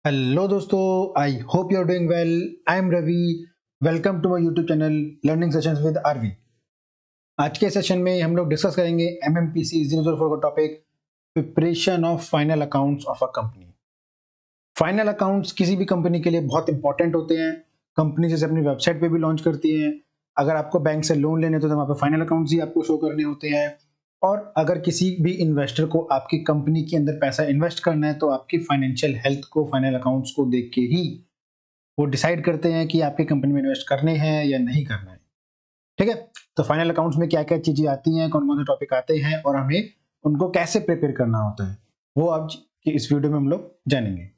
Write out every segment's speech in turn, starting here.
Hello दोस्तों, I hope you are doing well. I am Ravi. Welcome to my YouTube channel learning sessions with RV. आज के session में हम लोग discuss करेंगे एमएमपीसी 004 का topic, preparation of final accounts of a company. Final accounts किसी भी कंपनी के लिए बहुत इंपॉर्टेंट होते हैं। कंपनी जैसे अपनी वेबसाइट पे भी लॉन्च करती है। अगर आपको बैंक से लोन लेने तो वहाँ पे फाइनल अकाउंट्स ही आपको शो करने होते हैं। और अगर किसी भी इन्वेस्टर को आपकी कंपनी के अंदर पैसा इन्वेस्ट करना है तो आपकी फाइनेंशियल हेल्थ को, फाइनल अकाउंट्स को देख के ही वो डिसाइड करते हैं कि आपकी कंपनी में इन्वेस्ट करने हैं या नहीं करना है। ठीक है, तो फाइनल अकाउंट्स में क्या क्या चीजें आती हैं, कौन कौन से टॉपिक आते हैं और हमें उनको कैसे प्रिपेयर करना होता है, वो आज की इस वीडियो में हम लोग जानेंगे।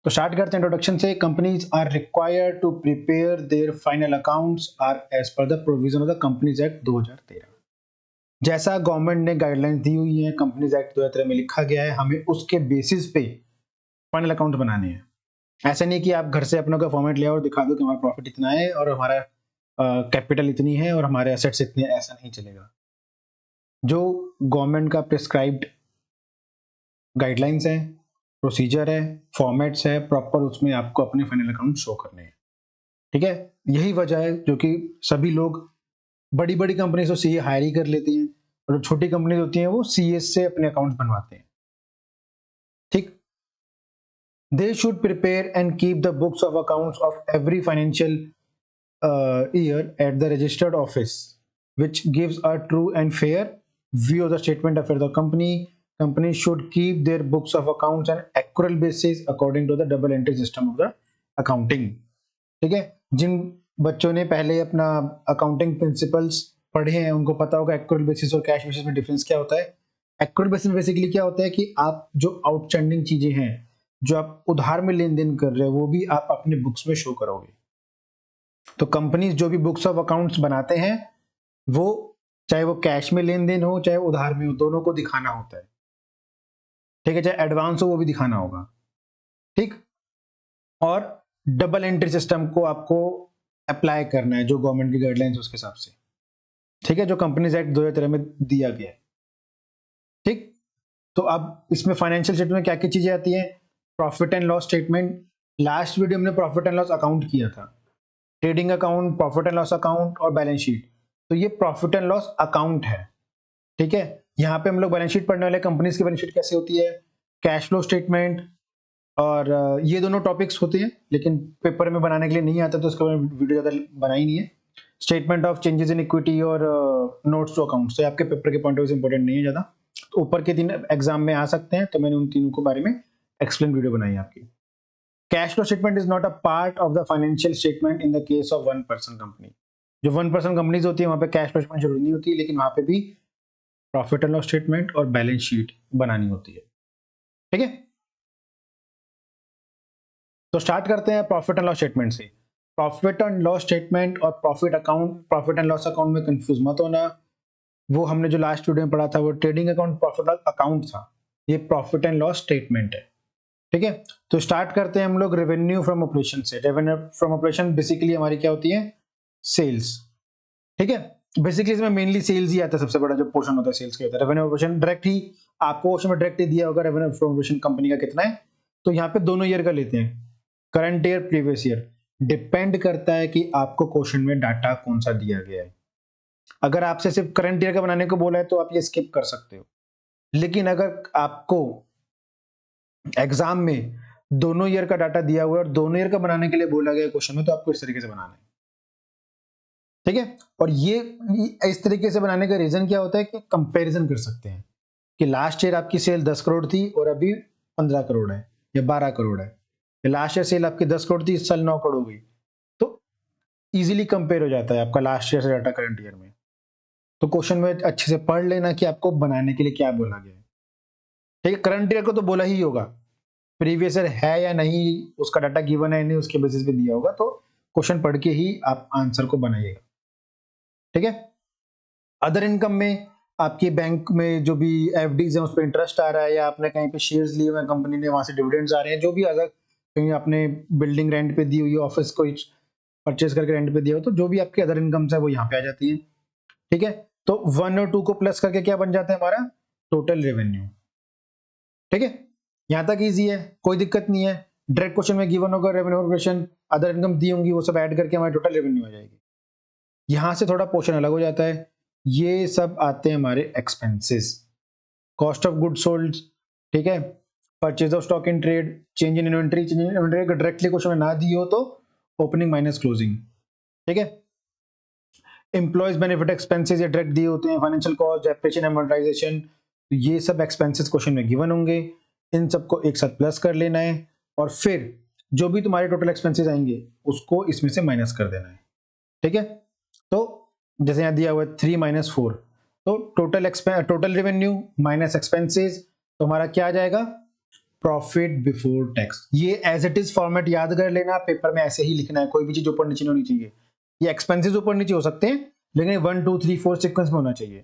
तो स्टार्ट करते हैं इंट्रोडक्शन से। Companies are required to prepare their final accounts are as per the provision of the companies act 2013। जैसा गवर्नमेंट ने गाइडलाइंस दी हुई है, कंपनीज एक्ट 2013 में लिखा गया है, हमें उसके बेसिस पे फाइनल अकाउंट बनाने हैं। ऐसा नहीं कि आप घर से अपना का फॉर्मेट ले आओ और दिखा दो कि हमारा प्रॉफिट इतना है और हमारा कैपिटल इतनी है और हमारे एसेट्स इतने हैं, ऐसा नहीं चलेगा। जो गवर्नमेंट का प्रिस्क्राइब्ड गाइडलाइंस है, प्रोसीजर है, फॉर्मेट्स है, प्रॉपर उसमें आपको अपने फाइनल अकाउंट शो करने हैं। ठीक है, यही वजह है जो कि सभी लोग बड़ी बड़ी कंपनी से सीए हायर ही कर लेती हैं और जो छोटी कंपनी होती हैं वो सीएस से अपने अकाउंट बनवाते हैं। ठीक, they should prepare and keep the books of accounts of every financial year at the registered office, which gives a true and fair view of the statement of the company. Company should keep their books of accounts on accrual basis according to the double entry system of the accounting. ठीक है, जिन बच्चों ने पहले अपना accounting principles पढ़े हैं उनको पता होगा एक्रूअल बेसिस और कैश बेसिस में डिफरेंस क्या होता है। एक्रूअल बेसिस में बेसिकली क्या होता है कि आप जो आउटस्टैंडिंग चीजें हैं, जो आप उधार में लेन देन कर रहे हो, वो भी आप अपने बुक्स में शो करोगे। तो कंपनीज जो भी बुक्स ऑफ अकाउंट्स बनाते हैं वो, चाहे वो कैश में लेन देन हो चाहे उधार में हो, दोनों को दिखाना होता है। ठीक है, चाहे एडवांस हो वो भी दिखाना होगा। ठीक, और डबल एंट्री सिस्टम को आपको अप्लाई करना है जो गवर्नमेंट की गाइडलाइंस उसके हिसाब से। ठीक है, जो कंपनीज एक्ट 2013 में दिया गया है। ठीक, तो अब इसमें फाइनेंशियल स्टेटमेंट में क्या क्या चीजें आती हैं। Profit and loss statement, last video में प्रॉफिट एंड लॉस अकाउंट किया था। Trading account, profit and loss account और बैलेंस शीट, तो ये प्रॉफिट एंड लॉस अकाउंट है। ठीक है, यहाँ पे हम लोग बैलेंस शीट पढ़ने वाले, कंपनीज की बैलेंस शीट कैसे होती है, कैश फ्लो स्टेटमेंट, और ये दोनों टॉपिक्स होते हैं लेकिन पेपर में बनाने के लिए नहीं आता तो उसके बारे में वीडियो ज़्यादा बनाई नहीं है। Statement of changes in equity और नोट्स टू अकाउंट, तो आपके पेपर के पॉइंट ऑफ व्यू से इंपॉर्टेंट नहीं है ज़्यादा, तो ऊपर के 3 एग्जाम में आ सकते हैं, तो मैंने उन तीनों के बारे में एक्सप्लेन वीडियो बनाई है आपकी। Cash flow statement is not a part of the financial statement in the case of 1% company. जो 1% कंपनीज होती है वहां पे कैश फ्लो स्टेटमेंट जरूरी नहीं होती, लेकिन वहां पे भी प्रॉफिट एंड लॉस स्टेटमेंट और बैलेंस शीट बनानी होती है। ठीक है, तो स्टार्ट करते हैं प्रॉफिट एंड लॉस स्टेटमेंट से। प्रॉफिट एंड लॉस स्टेटमेंट और profit account, profit and loss account में कंफ्यूज मत होना। वो हमने जो लास्ट वीडियो में पढ़ा था वो trading account profit loss account था, ये प्रॉफिट एंड लॉस स्टेटमेंट है। ठीक है, तो स्टार्ट करते हैं हम लोग रेवेन्यू फ्रॉम ऑपरेशन से। रेवेन्यू फ्रॉम ऑपरेशन बेसिकली हमारी क्या होती है, सेल्स। ठीक है, बेसिकली इसमें मेनली सेल्स ही आता है, सबसे बड़ा जो पोर्शन होता है सेल्स का होता है। रेवेन्यू ऑपरेशन डायरेक्ट ही आपको क्वेश्चन में डायरेक्ट ही दिया होगा रेवेन्यू फ्रॉम ऑपरेशन कंपनी का कितना है, तो यहाँ पे दोनों ईयर का लेते हैं, current year previous year. Depend करता है कि आपको क्वेश्चन में डाटा कौन सा दिया गया है। अगर आपसे सिर्फ करंट ईयर का बनाने को बोला है तो आप ये स्किप कर सकते हो, लेकिन अगर आपको एग्जाम में दोनों ईयर का डाटा दिया हुआ है और दोनों ईयर का बनाने के लिए बोला गया क्वेश्चन में, तो आपको इस तरीके से बनाना है। ठीक है, और ये इस तरीके से बनाने का रीजन क्या होता है कि कंपैरिजन कर सकते हैं कि लास्ट ईयर आपकी सेल 10 करोड़ थी और अभी 15 करोड़ है या 12 करोड़ है, लास्ट ईयर सेल आपकी 10 करोड़ थी, इस साल 9 करोड़ हो गई, तो इजीली कंपेयर हो जाता है आपका लास्ट ईयर से डाटा करंट ईयर में। तो क्वेश्चन में अच्छे से पढ़ लेना कि आपको बनाने के लिए क्या बोला गया है। ठीक है, करंट ईयर को तो बोला ही होगा, प्रीवियस ईयर है या नहीं उसका डाटा गिवन है नहीं उसके बेसिस पे दिया होगा, तो क्वेश्चन पढ़ के ही आप आंसर को बनाइएगा। ठीक है, अदर इनकम में आपके बैंक में जो भी एफडीज है उस पर इंटरेस्ट आ रहा है, या आपने कहीं पे शेयर्स लिए हुए हैं कंपनी ने, वहां से डिविडेंड्स आ रहे हैं, जो भी अगर कहीं आपने बिल्डिंग रेंट पे दी हुई है, ऑफिस को परचेज करके रेंट पे दिया हो, तो जो भी आपकी अदर इनकम्स है वो यहाँ पे आ जाती है। ठीक है, तो 1 और 2 को प्लस करके क्या बन जाता है हमारा टोटल रेवेन्यू। ठीक है, यहाँ तक इजी है, कोई दिक्कत नहीं है। डायरेक्ट क्वेश्चन में गिवन होगा रेवेन्यू प्रोग्रेशन, अदर इनकम दी होंगी, वो सब ऐड करके हमारी टोटल रेवेन्यू आ जाएगी। यहाँ से थोड़ा पोर्शन अलग हो जाता है, ये सब आते हैं हमारे expenses, cost of good sold, ठीक है, purchase of stock in trade, change in inventory, change in inventory अगर डायरेक्टली क्वेश्चन में ना दी हो तो ओपनिंग माइनस क्लोजिंग, ठीक है। एम्प्लॉयज बेनिफिट एक्सपेंसेस ये डायरेक्ट दिए होते हैं, फाइनेंशियल कॉस्ट, डेप्रिसिएशन, एमोर्टाइजेशन, तो ये सब एक्सपेंसेस क्वेश्चन में गिवन होंगे, इन सबको एक साथ प्लस कर लेना है और फिर जो भी तुम्हारे टोटल एक्सपेंसेस आएंगे उसको इसमें से माइनस कर देना है, ठीक है। तो जैसे यहाँ दिया हुआ है 3 - 4, तो टोटल रेवेन्यू माइनस एक्सपेंसेस, तो हमारा क्या आ जाएगा, प्रॉफिट बिफोर टैक्स। ये एज इट इज फॉर्मेट याद कर लेना, पेपर में ऐसे ही लिखना है, कोई भी चीज ऊपर नीचे नहीं होनी चाहिए। ये एक्सपेंसेस ऊपर नीचे हो सकते हैं लेकिन 1 2 3 4 सीक्वेंस में होना चाहिए,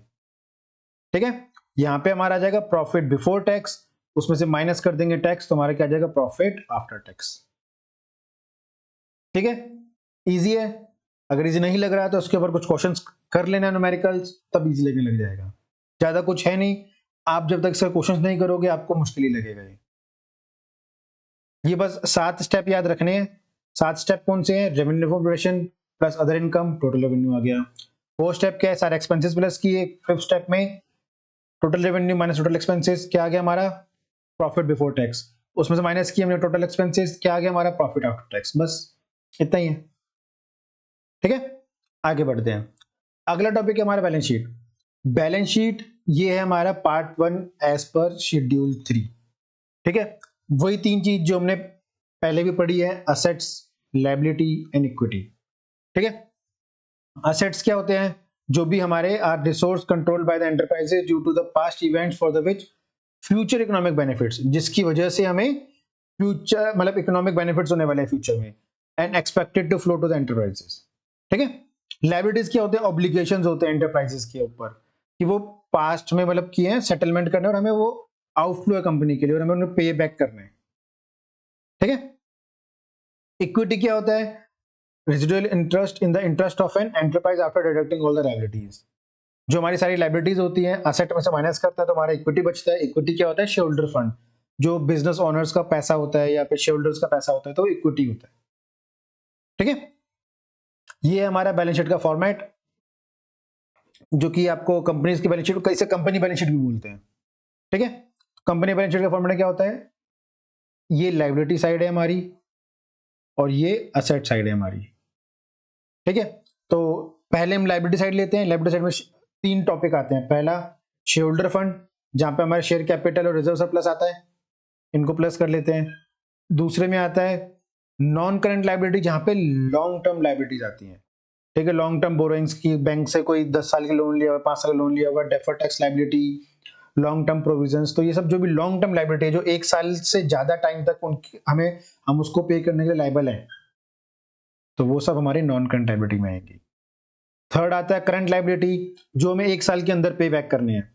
ठीक है। यहाँ पे हमारा आ जाएगा प्रॉफिट बिफोर टैक्स, उसमें से माइनस कर देंगे टैक्स, तो हमारा क्या आ जाएगा, प्रॉफिट आफ्टर टैक्स, ठीक है। इजी है, अगर इजी नहीं लग रहा है तो उसके ऊपर कुछ क्वेश्चंस कर लेना न्यूमेरिकल्स, तब इजी लगने लग जाएगा। ज्यादा कुछ है नहीं, आप जब तक इसका क्वेश्चंस नहीं करोगे आपको मुश्किल ही लगेगा। ये बस 7 स्टेप याद रखने हैं। 7 स्टेप कौन से हैं, revenue progression plus other income, total revenue आ गया। 4 स्टेप क्या है, सारे एक्सपेंसेस प्लस किए। 5th स्टेप में total revenue minus total expenses, क्या आ गया हमारा, प्रॉफिट बिफोर टैक्स, उसमें से माइनस किया हमने टोटल एक्सपेंसेस, क्या आ गया हमारा, प्रॉफिट आफ्टर टैक्स। बस इतना ही है, ठीक है। आगे बढ़ते हैं, अगला टॉपिक है हमारा बैलेंस शीट। बैलेंस शीट ये है हमारा पार्ट 1 एज पर शेड्यूल 3, ठीक है। वही 3 चीज जो हमने पहले भी पढ़ी है, असेट्स, लायबिलिटी एंड इक्विटी, ठीक है। असेट्स क्या होते हैं, जो भी हमारे are resource controlled by the enterprises due to the past events for the which future economic benefits, जिसकी वजह से हमें फ्यूचर मतलब इकोनॉमिक बेनिफिट्स होने वाले हैं फ्यूचर में, and expected to flow to the enterprises, ठीक है। लायबिलिटीज क्या होते हैं, ऑब्लिगेशंस होते हैं एंटरप्राइजेस के ऊपर, कि वो पास्ट में मतलब किए हैं सेटलमेंट करने और हमें वो आउटफ्लो है कंपनी के लिए और हमें उन्हें पे बैक करना है, ठीक है। इक्विटी क्या होता है, residual interest in the interest of an enterprise after deducting all the liabilities, जो हमारी सारी लायबिलिटीज होती हैं असेट में से माइनस करता है तो हमारा इक्विटी बचता है। इक्विटी क्या होता है, शेयर होल्डर फंड, जो बिजनेस ओनर्स का पैसा होता है या फिर शेयर होल्डर्स का पैसा होता है, तो इक्विटी होता है, ठीक है। ये है हमारा बैलेंस शीट का फॉर्मेट, जो कि आपको कंपनीज की बैलेंस शीट, कैसे कंपनी बैलेंस शीट भी बोलते हैं, ठीक है। कंपनी बैलेंस शीट का फॉर्मेट क्या होता है, ये लायबिलिटी साइड है हमारी और ये असेट साइड है हमारी, ठीक है। तो पहले हम लायबिलिटी साइड लेते हैं। लायबिलिटी साइड में 3 टॉपिक आते हैं। पहला शेयर होल्डर फंड, जहां पे हमारे शेयर कैपिटल और रिजर्व सरप्लस आता है, इनको प्लस कर लेते हैं। दूसरे में आता है नॉन करंट लायबिलिटी, जहां पे लॉन्ग टर्म लायबिलिटीज आती हैं, ठीक है। लॉन्ग टर्म बोरोइंग्स की, बैंक से कोई 10 साल की लोन लिया हुआ, 5 साल का लोन लिया हुआ, deferred tax liability, long term provisions, तो ये सब जो भी लॉन्ग टर्म लायबिलिटी है, जो 1 साल से ज्यादा टाइम तक उनकी हम उसको पे करने के लिए लायबल है, तो वो सब हमारे नॉन करंट लायबिलिटी में आएंगी। थर्ड आता है करंट लायबिलिटी, जो हमें 1 साल के अंदर पे बैक करने हैं,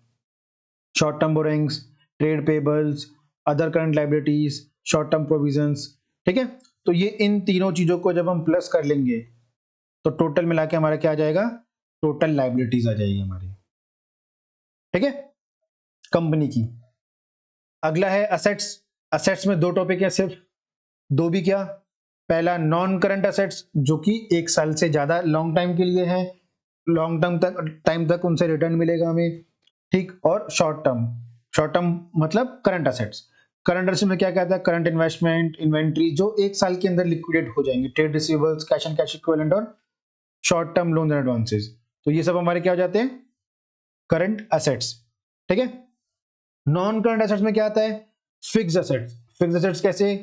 short term borrowings, trade payables, other current liabilities, short term provisions, ठीक है। तो ये इन तीनों चीजों को जब हम प्लस कर लेंगे तो टोटल मिला के हमारा क्या आ जाएगा, टोटल लायबिलिटीज आ जाएगी हमारी, ठीक है, कंपनी की। अगला है असेट्स। असेट्स में 2 टॉपिक है सिर्फ, 2 भी क्या, पहला नॉन करंट असेट्स, जो कि 1 साल से ज्यादा लॉन्ग टाइम के लिए है, लॉन्ग टाइम तक उनसे रिटर्न मिलेगा हमें, ठीक। और शॉर्ट टर्म मतलब करंट असेट्स। करंट असेट्स में क्या कहता है, करंट इन्वेस्टमेंट, इन्वेंट्री, जो 1 साल के अंदर लिक्विडेट हो जाएंगे, trade receivables, cash and cash equivalent और short term loan and advances, तो ये सब हमारे क्या हो जाते हैं, करंट असेट्स, ठीक है। नॉन करंट एसेट्स में क्या आता है, फिक्स्ड एसेट्स। फिक्स्ड एसेट्स कैसे,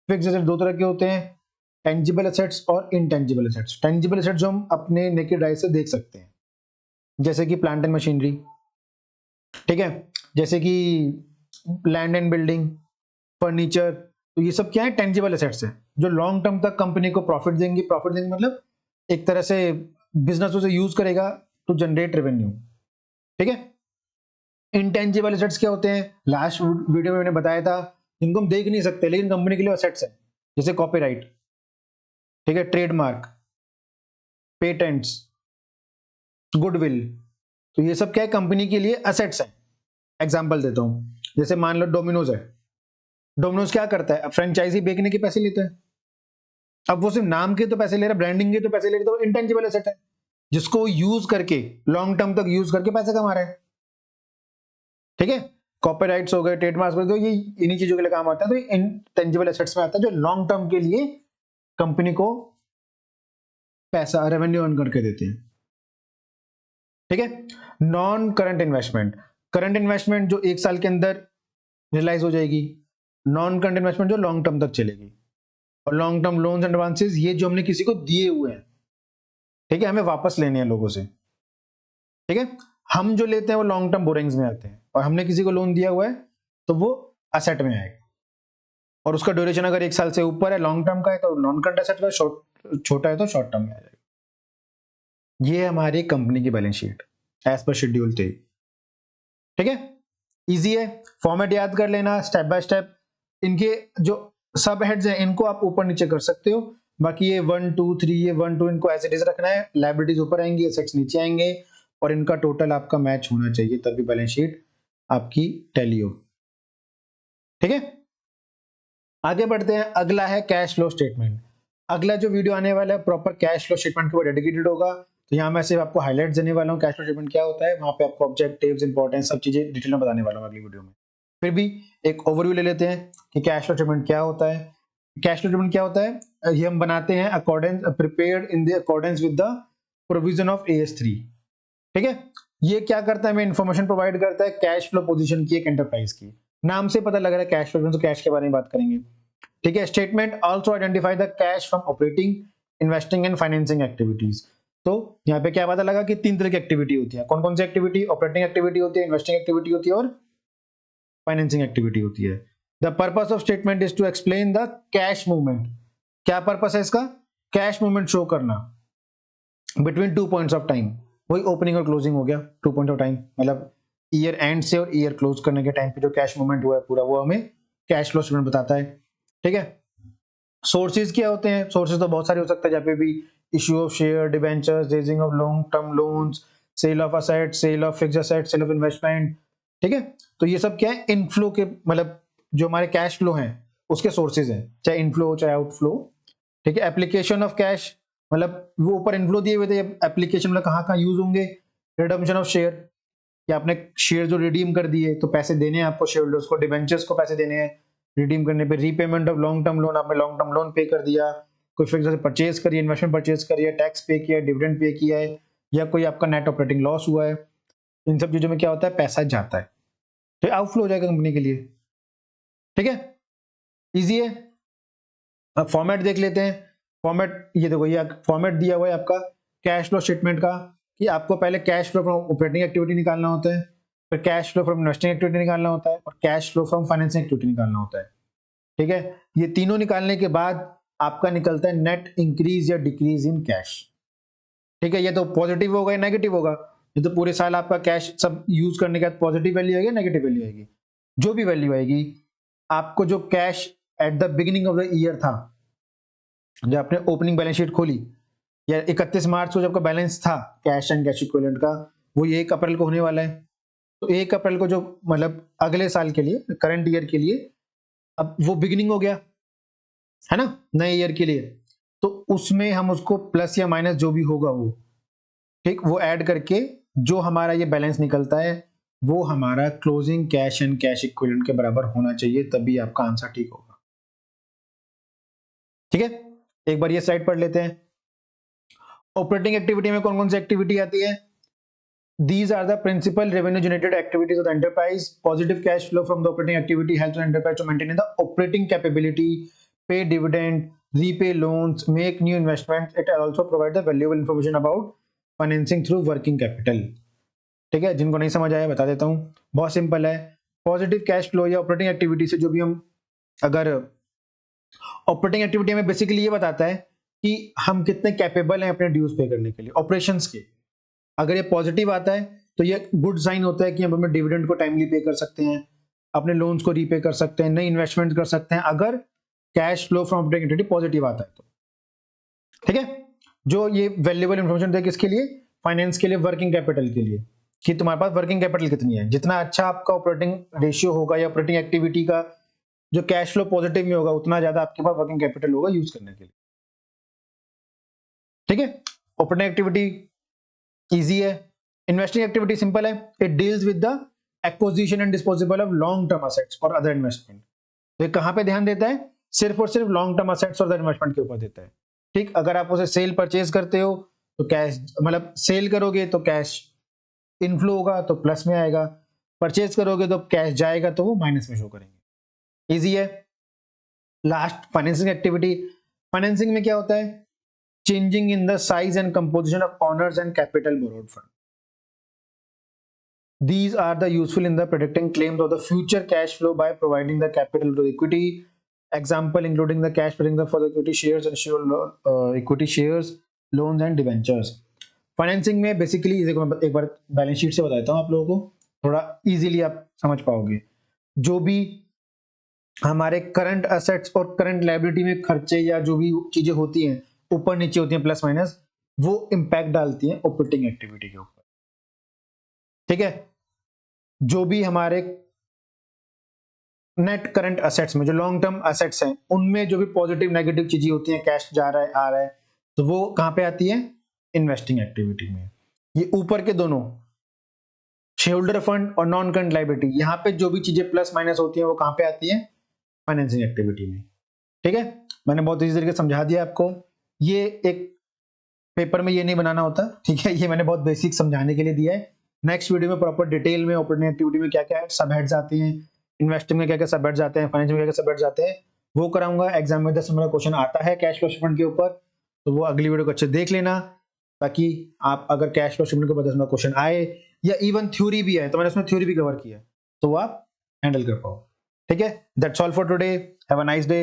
फिक्स्ड एसेट्स 2 तरह के होते हैं, टेंजिबल एसेट्स और इनटेंजिबल एसेट्स। टेंजिबल एसेट्स जो हम अपने नेकेड आई से देख सकते हैं, जैसे कि प्लांट एंड मशीनरी, ठीक है, जैसे कि लैंड एंड बिल्डिंग, फर्नीचर, तो ये सब क्या है, टेंजिबल एसेट्स हैं, जो लॉन्ग टर्म तक कंपनी को प्रॉफिट देंगे। प्रॉफिट देंगे मतलब एक तरह से बिजनेस उसे यूज करेगा टू जनरेट रेवेन्यू, ठीक है। इंटेंजिबल एसेट्स क्या होते हैं, लास्ट वीडियो में मैंने बताया था, जिनको हम देख नहीं सकते लेकिन कंपनी के लिए एसेट्स है, जैसे कॉपीराइट, ठीक है, ट्रेडमार्क, पेटेंट्स, गुडविल, तो ये सब क्या है, कंपनी के लिए एसेट्स हैं। एग्जांपल देता हूं, जैसे मान लो डोमिनोज है, डोमिनोज क्या करता है, अब फ्रेंचाइजी बेचने के पैसे लेता है। अब वो सिर्फ नाम के तो पैसे ले रहा है, ब्रांडिंग के तो पैसे ले रहा है, तो इंटेंजिबल एसेट है जिसको यूज करके लॉन्ग टर्म तक यूज करके पैसे कमा रहा है। ठीक है, कॉपीराइट्स हो गए, ट्रेडमार्क्स हो गए, तो ये इन्हीं चीजों के लिए काम आता है। तो ये इंटेंजिबल एसेट्स में आता है जो लॉन्ग टर्म के लिए कंपनी को पैसा रेवेन्यू अर्न करके देते हैं। ठीक है, non current investment, current investment जो एक साल के अंदर रियलाइज हो जाएगी, नॉन करंट इन्वेस्टमेंट जो लॉन्ग टर्म तक चलेगी, और long term loans and advances ये जो हमने किसी को दिए हुए हैं, ठीक है, हमें वापस लेने हैं लोगों से। ठीक है, हम जो लेते हैं वो लॉन्ग टर्म बोरिंग्स में आते हैं, और हमने किसी को लोन दिया हुआ है तो वो असेट में आएगा, और उसका ड्यूरेशन अगर एक साल से ऊपर है, लॉन्ग टर्म का है, तो नॉन करंट एसेट का, छोटा है तो शॉर्ट टर्म में आ जाएगा। ये हमारी कंपनी की balance sheet as per schedule थे। ठीक है, इजी है, फॉर्मेट याद कर लेना स्टेप बाय स्टेप। इनके जो सब हेड्स हैं इनको आप ऊपर नीचे कर सकते हो, बाकी ये 1 2 3, ये 1 2 इनको एज इट इज रखना है, लायबिलिटीज ऊपर आएंगी, एसेट्स नीचे आएंगे, और इनका टोटल आपका मैच होना चाहिए, तभी बैलेंस शीट आपकी टैली हो। ठीक है, आगे बढ़ते हैं, अगला है कैश फ्लो स्टेटमेंट। अगला जो वीडियो आने वाला है प्रॉपर कैश फ्लो स्टेटमेंट के ऊपर डेडिकेटेड होगा, तो यहाँ मैं सिर्फ आपको हाईलाइट्स देने वाला हूँ, कैश फ्लो स्टेटमेंट क्या होता है, वहां पे आपको ऑब्जेक्टिव्स, इंपॉर्टेंस, सब चीजें डिटेल में बताने वाला हूँ अगली वीडियो में। फिर भी एक ओवरव्यू ले लेते हैं कि कैश फ्लो स्टेटमेंट क्या होता है। कैश फ्लो स्टेटमेंट क्या होता है, ये हम बनाते हैं accordance prepared in the accordance with the provision of AS3। ठीक है, ये क्या करता है, हमें इंफॉर्मेशन प्रोवाइड करता है कैश फ्लो पोजीशन की, एक एंटरप्राइज की। नाम से पता लग रहा है कैश फ्लो, तो कैश के बारे में बात करेंगे। ठीक है, statement also identify the cash from operating, investing and financing activities. तो यहाँ पे क्या पता लगा कि 3 तरह की एक्टिविटी होती है। कौन कौन सी एक्टिविटी, ऑपरेटिंग एक्टिविटी होती है, इन्वेस्टिंग एक्टिविटी होती है, और फाइनेंसिंग एक्टिविटी होती है। The purpose of statement is to explain the cash movement. क्या पर्पस है इसका, कैश मूवमेंट शो करना बिटवीन 2 पॉइंट्स ऑफ टाइम। वही ओपनिंग और क्लोजिंग हो गया, 2 पॉइंट ऑफ टाइम, मतलब ईयर एंड से और ईयर क्लोज करने के टाइम पे जो कैश मूवमेंट हुआ है पूरा, वो हमें कैश फ्लो स्टेटमेंट बताता है। ठीक है, सोर्सेज क्या होते हैं, सोर्सेज तो बहुत सारे हो सकते हैं, जहाँ पे भी issue of share, debentures, raising of long term loans, sale of asset, sale of fixed asset, sale of investment. ठीक है, तो ये सब क्या है, इनफ्लो के, मतलब जो हमारे कैश फ्लो हैं उसके सोर्सेज हैं, चाहे इनफ्लो हो चाहे आउटफ्लो। ठीक है, एप्लीकेशन ऑफ कैश, मतलब वो ऊपर इनफ्लो दिए हुए थे, एप्लीकेशन मतलब कहाँ कहाँ यूज होंगे, रिडम्पशन ऑफ शेयर, कि आपने शेयर जो रिडीम कर दिए तो पैसे देने हैं आपको शेयर होल्डर्स को, डिबेंचर्स को पैसे देने हैं रिडीम करने पे, repayment of long term loan, आपने लॉन्ग टर्म लोन पे कर दिया, कोई फिक्स परचेज करिए, इन्वेस्टमेंट परचेज करिए, टैक्स पे किया, डिविडेंड पे किया है, या कोई आपका नेट ऑपरेटिंग लॉस हुआ है, इन सब चीजों में क्या होता है, पैसा जाता है, तो आउटफ्लो हो जाएगा कंपनी के लिए। ठीक है, इजी है। अब फॉर्मेट देख लेते हैं, फॉर्मेट ये देखो, ये फॉर्मेट दिया हुआ है आपका कैश फ्लो स्टेटमेंट का, कि आपको पहले cash flow from operating activity निकालना होता है, फिर cash flow from investing activity निकालना होता है, और cash flow from financing activity निकालना होता है। ठीक है, ये तीनों निकालने के बाद आपका निकलता है नेट इंक्रीज या डिक्रीज इन कैश। ठीक है, ये तो पॉजिटिव होगा या नेगेटिव होगा, ये तो पूरे साल आपका कैश सब यूज करने के बाद पॉजिटिव वैल्यू आएगी, नेगेटिव वैल्यू आएगी। जो भी वैल्यू आएगी, आपको जो cash at the beginning of the year था, जब आपने ओपनिंग बैलेंस शीट खोली, या 31 मार्च को जब का बैलेंस था कैश एंड कैश इक्विवेलेंट का, वो 1 अप्रैल को होने वाला है। तो 1 अप्रैल को जो, मतलब अगले साल के लिए, करंट ईयर के लिए, अब वो बिगिनिंग हो गया है ना, नए ईयर के लिए, तो उसमें हम उसको प्लस या माइनस जो भी होगा वो, ठीक, वो ऐड करके जो हमारा ये बैलेंस निकलता है, वो हमारा closing cash and cash equivalent के बराबर होना चाहिए, तभी आपका आंसर ठीक होगा। ठीक है, एक बार ये स्लाइड पढ़ लेते हैं। ऑपरेटिंग एक्टिविटी में कौन कौन सी एक्टिविटी आती है, these are the principal revenue generated activities of the enterprise. Positive cash flow from the operating activity helps the enterprise to maintain the operating capability, pay dividend, repay loans, make new investments. It also provides the valuable information about financing through working capital. ठीक है, जिनको नहीं समझ आया बता देता हूँ, बहुत सिंपल है। पॉजिटिव कैश फ्लो या ऑपरेटिंग एक्टिविटी से जो भी हम, अगर ऑपरेटिंग एक्टिविटी में बेसिकली ये बताता है कि हम कितने कैपेबल हैं अपने ड्यूज पे करने के लिए ऑपरेशंस के। अगर ये पॉजिटिव आता है तो ये गुड साइन होता है कि हम अपने डिविडेंड को टाइमली पे कर सकते हैं, अपने लोन्स को रीपे कर सकते हैं, नई इन्वेस्टमेंट कर सकते हैं, अगर cash flow from operating activity positive आता है तो। ठीक है, जो ये वैल्यूएबल इंफॉर्मेशन है किसके लिए, फाइनेंस के लिए, वर्किंग कैपिटल के लिए, कि तुम्हारे पास वर्किंग कैपिटल कितनी है। जितना अच्छा आपका ऑपरेटिंग रेशियो होगा या ऑपरेटिंग एक्टिविटी का जो कैश फ्लो पॉजिटिव में होगा उतना ज्यादा आपके पास वर्किंग कैपिटल होगा यूज करने के लिए। ठीक है, ऑपरेटिंग एक्टिविटी इजी है, इन्वेस्टिंग एक्टिविटी सिंपल है, it deals with the acquisition and disposable of long term assets और अदर इन्वेस्टमेंट। तो ये कहां पे ध्यान देता है, सिर्फ और सिर्फ लॉन्ग टर्म असेट्स और अदर इन्वेस्टमेंट के ऊपर देता है। ठीक, अगर आप उसे सेल परचेज करते हो तो कैश, मतलब सेल करोगे तो कैश इनफ्लो होगा तो प्लस में आएगा, परचेज करोगे तो कैश जाएगा तो वो माइनस में शो करेंगे। इजी है। लास्ट फाइनेंसिंग एक्टिविटी, फाइनेंसिंग में क्या होता है, changing in the size and composition of honours and capital borrowed fund. These are the useful in the predicting claims of the future cash flow by providing the capital to equity. Example including the cash for the equity shares and equity shares, loans and debentures. Financing में basically एक बार balance sheet से बताता हूँ आप लोगों को, थोड़ा easily आप समझ पाओगे। जो भी हमारे करंट असेट्स और करंट लायबिलिटी में खर्चे या जो भी चीजें होती हैं ऊपर नीचे होती हैं प्लस माइनस, वो इंपैक्ट डालती हैं ऑपरेटिंग एक्टिविटी के ऊपर। ठीक है, जो भी हमारे नेट करंट असेट्स में जो लॉन्ग टर्म असेट्स हैं उनमें जो भी पॉजिटिव नेगेटिव चीजें होती हैं, कैश जा रहा है आ रहा है, तो वो कहां पे आती है, इन्वेस्टिंग एक्टिविटी में। ये ऊपर के दोनों शेयर होल्डर फंड और नॉन करंट लायबिलिटी, यहां पे जो भी चीजें प्लस माइनस होती हैं वो कहां पे आती है, फाइनेंसिंग एक्टिविटी में। ठीक है, मैंने बहुत इजी तरीके से समझा दिया आपको। ये एक पेपर में ये नहीं बनाना होता, ठीक है, ये मैंने बहुत बेसिक समझाने के लिए दिया है। नेक्स्ट वीडियो में प्रॉपर डिटेल में ऑपरेटिंग एक्टिविटी में क्या क्या सब हेड्स आती हैं, इन्वेस्टिंग में क्या क्या सब हेड्स आते हैं, फाइनेंस में क्या क्या सब हेड्स आते हैं, वो कराऊंगा। एग्जाम में 10 नंबर का क्वेश्चन आता है कैश फ्लो स्टेटमेंट के ऊपर, तो वो अगली वीडियो को अच्छे देख लेना, ताकि आप अगर कैश फ्लो स्टेटमेंट के ऊपर 10 नंबर क्वेश्चन आए या इवन थ्योरी भी है तो मैंने उसमें थ्योरी भी कवर किया, तो वो आप हैंडल कर पाओ। ठीक है, that's all for today, have a nice day.